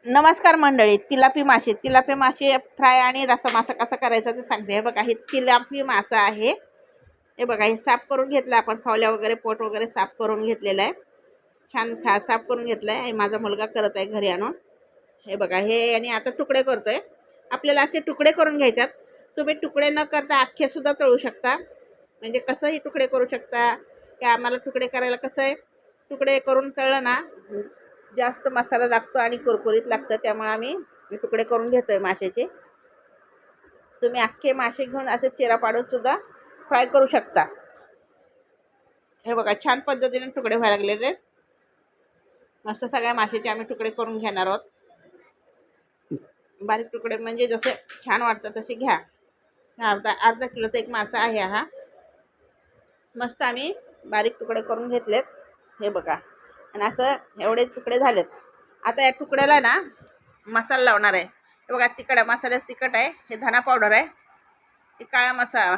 नमस्कार मंडळी, तिलापी मासे फ्राय आणि रस्सा मासा कसा करायचा ते सांगते. हे बघा, हे तिलापी मासा आहे. हे बघा, हे साफ करून घेतलं आपण, खावल्या वगैरे पोट वगैरे साफ करून घेतलेलं आहे. छान साफ करून घेतलं आहे. माझा मुलगा करत आहे घरी आणून. हे बघा, हे आणि आता तुकडे करतोय. आपल्याला असे तुकडे करून घ्यायच्यात. तुम्ही तुकडे न करता अख्खेसुद्धा तळू शकता. म्हणजे कसंही तुकडे करू शकता. की आम्हाला तुकडे करायला कसं आहे, तुकडे करून तळलं ना जास्त मसाला लागतो आणि कुरकुरीत लागतं, त्यामुळे आम्ही तुकडे करून घेतोय माशाचे. तुम्ही अख्खे मासे घेऊन असे चिरा पाडून सुद्धा फ्राय करू शकता. हे बघा, छान पद्धतीने तुकडे व्हायला लागलेले. मस्त सगळ्या माशाचे आम्ही तुकडे करून घेणार आहोत. बारीक तुकडे म्हणजे जसे छान वाटतं तसे घ्या. अर्धा किलोचा एक मासा आहे हा. मस्त आम्ही बारीक तुकडे करून घेतलेत. हे बघा, आणि असं एवढे तुकडे झालेत. आता या तुकड्याला ना मसाला लावणार आहे. हे बघा, मसाल्यात तिखट आहे, हे धना पावडर आहे, हे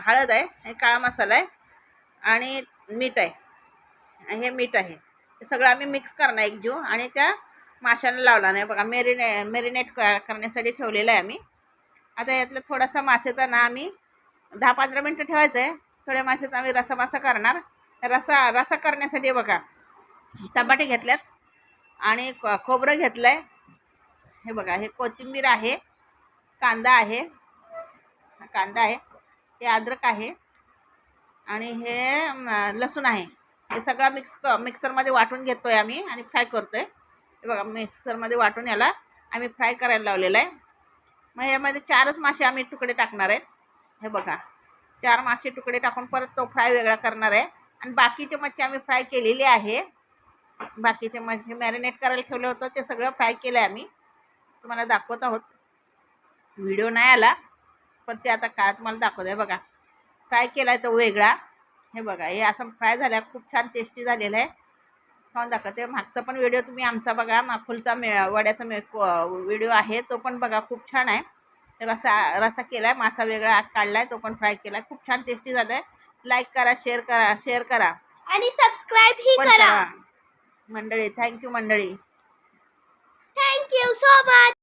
हळद आहे, हे काळा मसाला आहे आणि मीठ आहे, हे मीठ आहे. हे सगळं आम्ही मिक्स करणार एकजीव आणि त्या माशाला लावणार आहे. बघा, मेरिनेट करण्यासाठी ठेवलेलं आहे आम्ही. आता यातलं थोडासा माशाचा ना आम्ही 10-15 मिनटं ठेवायचं आहे. थोड्या माशाचा आम्ही रसा करणार. रसा करण्यासाठी बघा, टमाटे घेतल्यात आणि खोबरं घेतलं आहे. हे बघा, हे कोथिंबीर आहे, कांदा आहे, हे अद्रक आहे आणि हे लसूण आहे. हे सगळं मिक्सरमध्ये वाटून घेतो आहे आम्ही आणि फ्राय करतो आहे. हे बघा, मिक्सरमध्ये वाटून याला आम्ही फ्राय करायला लावलेलं आहे. मग यामध्ये 4च मासे आम्ही तुकडे टाकणार आहेत. हे बघा, 4 मासे तुकडे टाकून परत तो फ्राय वेगळा करणार आहे. आणि बाकीचे मच्छी आम्ही फ्राय केलेली आहे. बाकीचे मच्छी मॅरिनेट करायला ठेवलं होतं, ते सगळं फ्राय केलं आहे आम्ही. तुम्हाला दाखवत आहोत. व्हिडिओ नाही आला पण ते आता काय तुम्हाला दाखवत आहे. बघा, फ्राय केला आहे तो वेगळा. हे बघा, हे असं फ्राय झालं, खूप छान टेस्टी झालेलं आहे. खाऊन दाखवते. मागचा पण व्हिडिओ तुम्ही आमचा बघा, फुलचा वड्याचा व्हिडिओ आहे, तो पण बघा, खूप छान आहे. रसा केला आहे, मासा वेगळा आत काढला आहे, तो पण फ्राय केला आहे, खूप छान टेस्टी झालं आहे. लाईक करा, शेअर करा आणि सबस्क्राईब ही करा मंडळी. थँक्यू मंडळी. Thank you so much.